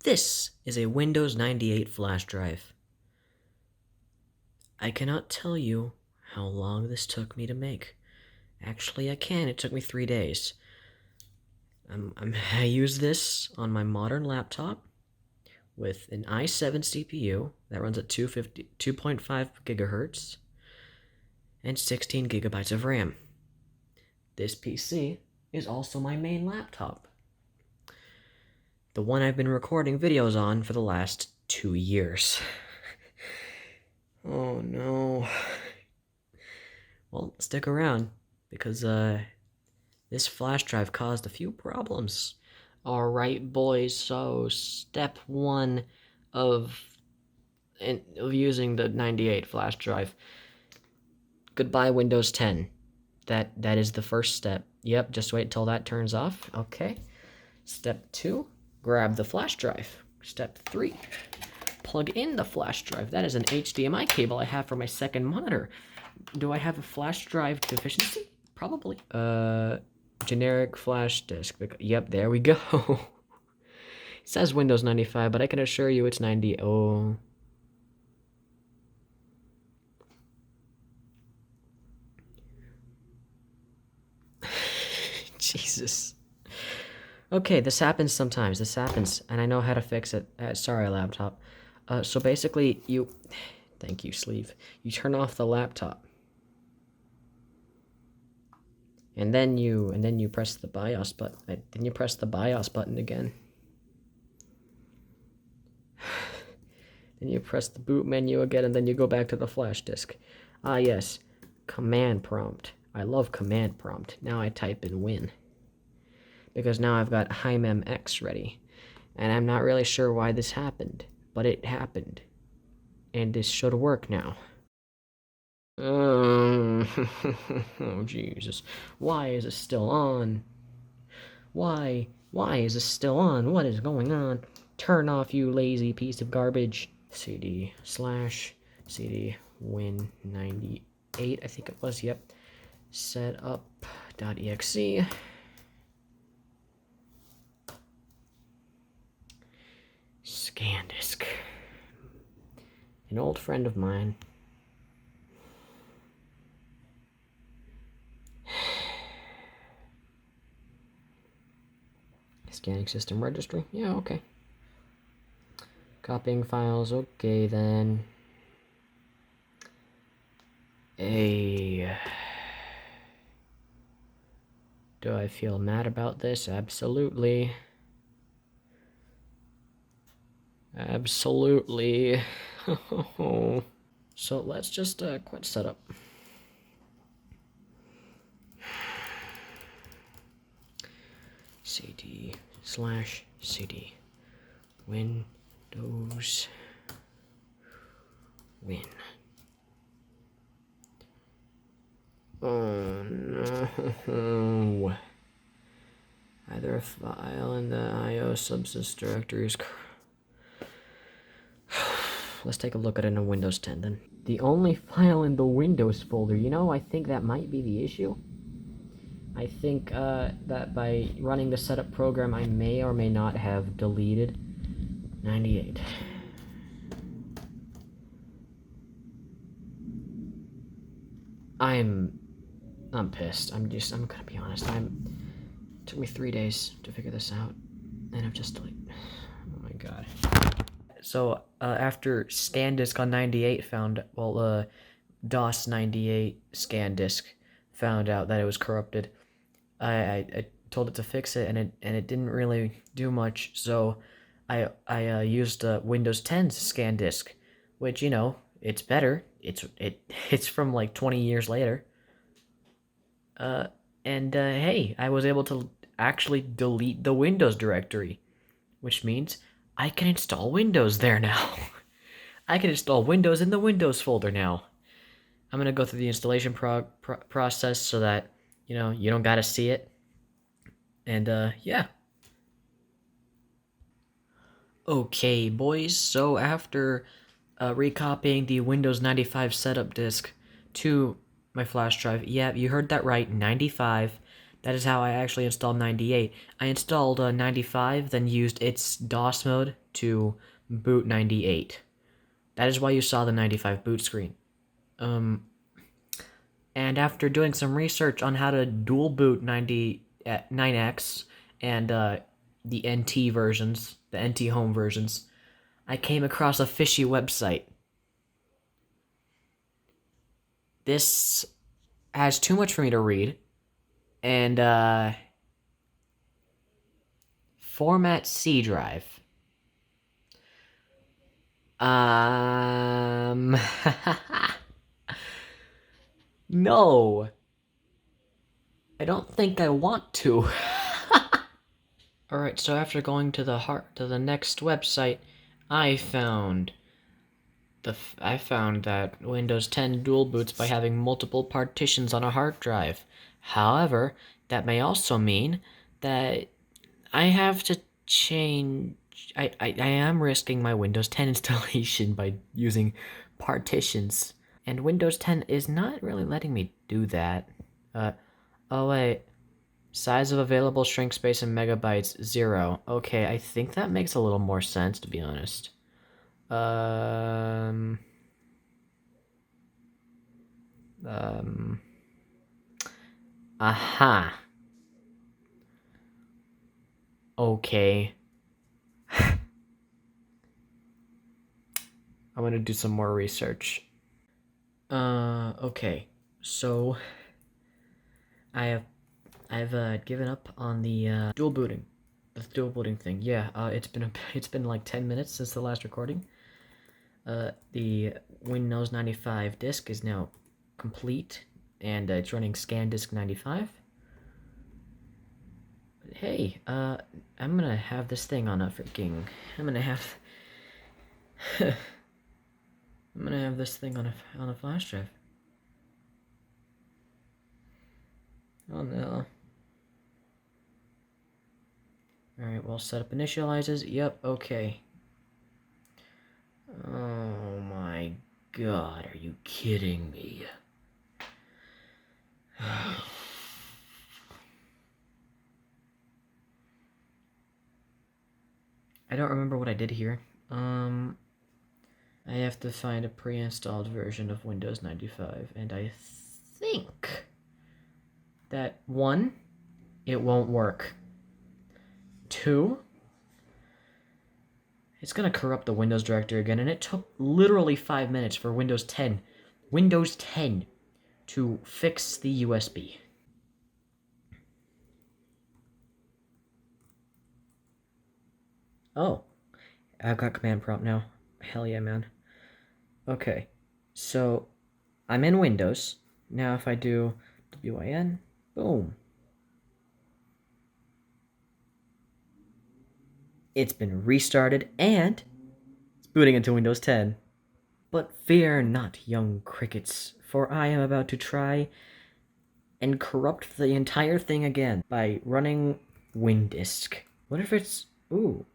This is a Windows 98 flash drive. I cannot tell you how long this took me to make. Actually, I can. It took me 3 days. I use this on my modern laptop with an i7 CPU that runs at 2.5 gigahertz and 16 gigabytes of RAM. This PC is also my main laptop, the one I've been recording videos on for the last 2 years. Oh no. Well, stick around, because this flash drive caused a few problems. Alright boys, so step 1 of using the 98 flash drive. Goodbye Windows 10. That is the first step. Yep, just wait till that turns off. Okay. Step 2, grab the flash drive. Step 3, plug in the flash drive. That is an HDMI cable I have for my second monitor. Do I have a flash drive deficiency? Probably. Generic flash disk. Yep, there we go. It says Windows 95, but I can assure you it's 90. Oh. Jesus. Okay, this happens sometimes. This happens, and I know how to fix it. Sorry, laptop. So basically, thank you, sleeve. You turn off the laptop, and then you press the BIOS button. Then you press the BIOS button again. Then you press the boot menu again, and then you go back to the flash disk. Ah, yes, command prompt. I love command prompt. Now I type in win, because now I've got HiMemX ready, and I'm not really sure why this happened, but it happened, and this should work now. Oh, Jesus. Why is it still on? Why is it still on? What is going on? Turn off, you lazy piece of garbage. CD/CD win98, I think it was, yep. Setup.exe. Scan disk. An old friend of mine. Scanning system registry. Yeah, okay. Copying files. Okay, then. Do I feel mad about this? Absolutely. Absolutely. So let's just quit setup. CD/CD Windows win. Oh no. Either a file in the IO subsys directory is let's take a look at it in Windows 10 then. The only file in the Windows folder, I think that might be the issue. I think that by running the setup program, I may or may not have deleted 98. I'm pissed. I'm gonna be honest. It took me 3 days to figure this out, and I've just deleted. Oh my god. So after ScanDisk on 98 DOS 98 ScanDisk found out that it was corrupted, I told it to fix it, and it didn't really do much. So I used Windows 10's ScanDisk, which it's better. It's from like 20 years later. Hey, I was able to actually delete the Windows directory, which means I can install Windows there now. I can install Windows in the Windows folder now. I'm gonna go through the installation process so that you don't gotta see it. And yeah. Okay, boys. So after recopying the Windows 95 setup disk to my flash drive, yeah, you heard that right, 95. That is how I actually installed 98. I installed 95, then used its DOS mode to boot 98. That is why you saw the 95 boot screen. And after doing some research on how to dual boot 9X and the NT versions, the NT home versions, I came across a fishy website. This has too much for me to read, and format C drive. No. I don't think I want to. Alright, so after going to the next website, I found that Windows 10 dual boots by having multiple partitions on a hard drive. However, that may also mean that I have to change. I am risking my Windows 10 installation by using partitions, and Windows 10 is not really letting me do that. Oh wait. Size of available shrink space in megabytes, 0. Okay, I think that makes a little more sense, to be honest. Aha. Okay. I'm gonna do some more research. Okay. So, I've given up on the dual booting. The dual booting thing. Yeah, it's been like 10 minutes since the last recording. The Windows 95 disk is now complete, and it's running ScanDisk 95. Hey, I'm gonna have this thing on a freaking... I'm gonna have this thing on a flash drive. Oh no. Alright, well, setup initializes. Yep, okay. Oh my god, are you kidding me? I don't remember what I did here. I have to find a pre-installed version of Windows 95, and I think that 1, it won't work. 2, it's gonna corrupt the Windows directory again, and it took literally 5 minutes for Windows 10 to fix the USB. Oh, I've got command prompt now. Hell yeah, man. Okay, so I'm in Windows. Now if I do WIN, boom. It's been restarted and it's booting into Windows 10. But fear not, young crickets, for I am about to try and corrupt the entire thing again by running WinDisk. What if it's... Ooh.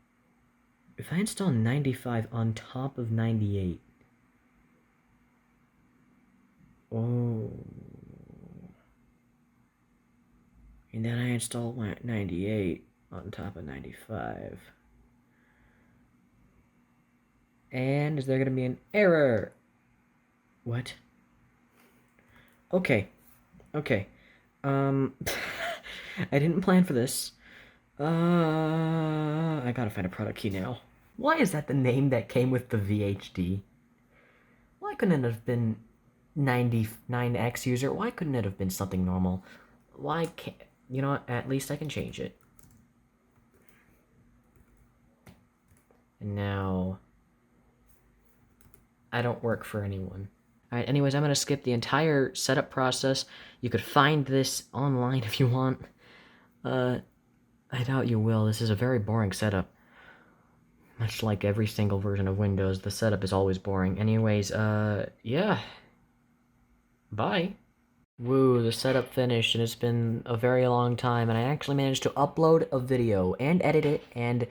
If I install 95 on top of 98... Oh. And then I install 98 on top of 95. And is there gonna be an error? What? Okay. Okay. I didn't plan for this. I gotta find a product key now. Why is that the name that came with the VHD? Why couldn't it have been 99X user? Why couldn't it have been something normal? Why can't... You know what? At least I can change it. And now... I don't work for anyone. Alright, anyways, I'm gonna skip the entire setup process. You could find this online if you want. I doubt you will. This is a very boring setup. Much like every single version of Windows, the setup is always boring. Anyways, yeah. Bye. Woo, the setup finished, and it's been a very long time, and I actually managed to upload a video, and edit it, and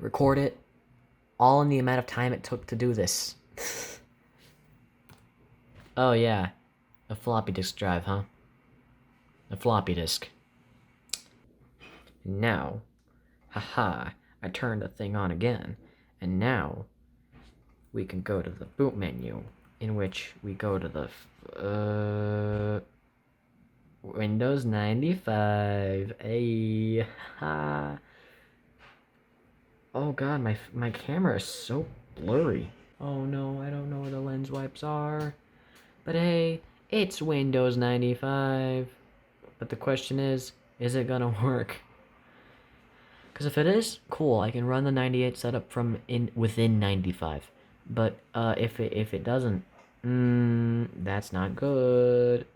record it, all in the amount of time it took to do this. Oh yeah, a floppy disk drive, huh? A floppy disk. Now, haha, I turned the thing on again, And now we can go to the boot menu, in which we go to the Windows 95. Hey, ha. Oh god, my camera is so blurry. Oh no, I don't know where the lens wipes are. But hey, it's Windows 95. But the question is it gonna work? Because if it is, cool, I can run the 98 setup from within 95. But if it doesn't, that's not good.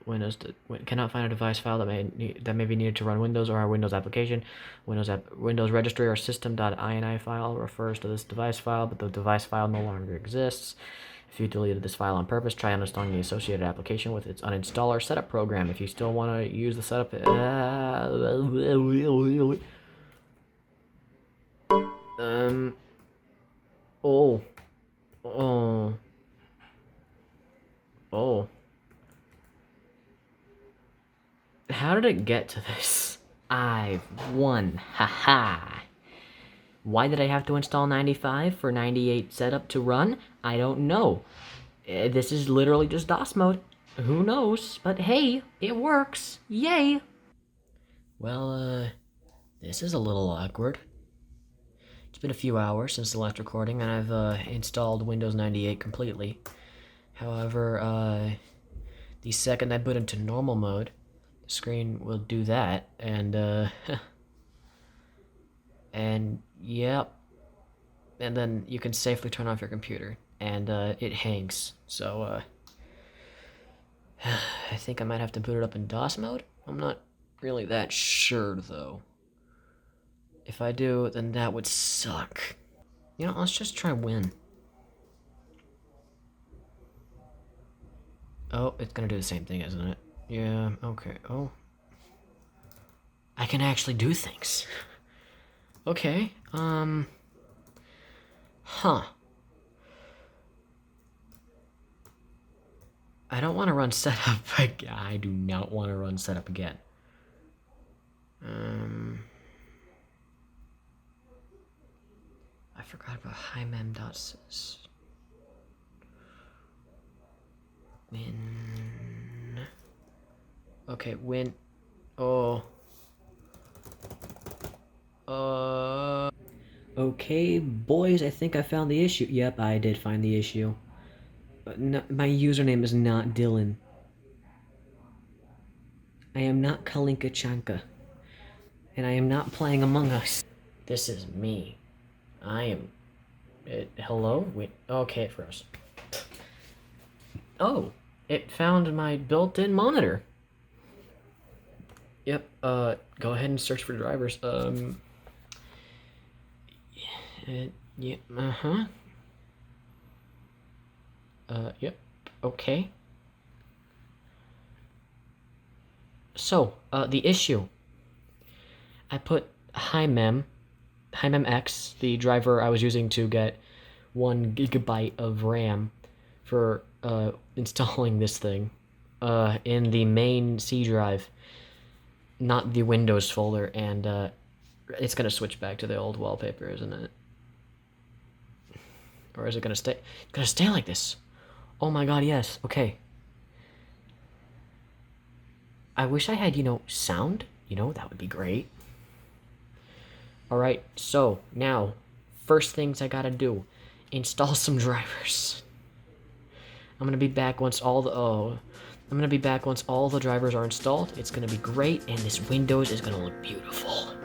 Windows cannot find a device file that may be needed to run Windows or a Windows application. Windows registry or system.ini file refers to this device file, but the device file no longer exists. If you deleted this file on purpose, try uninstalling the associated application with its uninstaller setup program. If you still want to use the setup, oh, oh, oh. How did it get to this? I've won. Haha. Why did I have to install 95 for 98 setup to run? I don't know. This is literally just DOS mode. Who knows? But hey, it works. Yay! Well, this is a little awkward. It's been a few hours since the last recording, and I've installed Windows 98 completely. However, the second I put into normal mode, the screen will do that, and and yep, and then you can safely turn off your computer, and it hangs. So I think I might have to boot it up in DOS mode. I'm not really that sure though. If I do, then that would suck. You know, let's just try Win. Oh, it's gonna do the same thing, isn't it? Yeah, okay. Oh. I can actually do things. Okay, huh. I don't want to run setup again. I do not want to run setup again. I forgot about himem.sys. Win. Okay, win. Oh. Okay, boys, I think I found the issue. Yep, I did find the issue. No, my username is not Dylan. I am not Kalinka Chanka. And I am not playing Among Us. This is me. I am... hello? Wait, okay, it froze. Oh, it found my built-in monitor. Yep, go ahead and search for drivers. Yeah, yep, okay. So, the issue. I put himem-x, the driver I was using to get 1 gigabyte of RAM for installing this thing, in the main C drive, not the Windows folder, and it's gonna switch back to the old wallpaper, isn't it? Or is it gonna stay? It's gonna stay like this. Oh my god, yes. Okay. I wish I had, sound. That would be great. Alright, so now, first things I gotta do, install some drivers. I'm gonna be back once all the drivers are installed. It's gonna be great, and this Windows is gonna look beautiful.